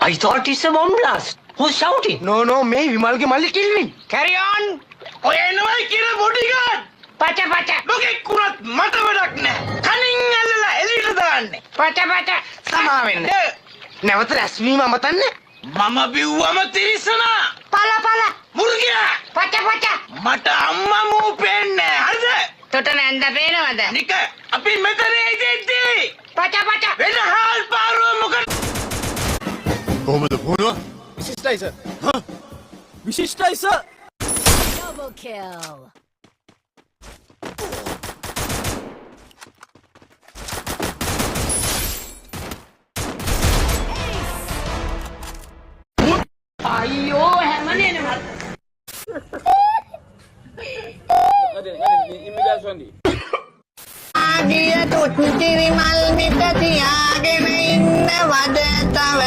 I thought it's a bomb blast. Who's shouting? No, me Vimal ke malli killing. Carry on. ඔය එනවයි කියන bodyguard. පච. මොකෙක් කුණත් මට වැඩක් නැහැ. කනින් ඇල්ලලා එළියට දාන්නේ. පච. සමා වෙන්න. නැවත රැස්වීම අමතන්න. මම බිව්වම තිරිසනා. පල. මුර්ගයා. පච. මට අම්මා මූ පේන්නේ. හරිද? තොට නැන්ද පේනවද? නික අපි මෙතන ඉඳිද්දී. පච. වෙන හාල් පාරුව මොකද? කොහමද පුණුව? විශිෂ්ටයි සර්. විශිෂ්ටයි සර්. Double kill. අයියෝ හැමනේ නේ ආගිය තුත්තිරි මල් මිට තියාගෙන ඉන්න වද තව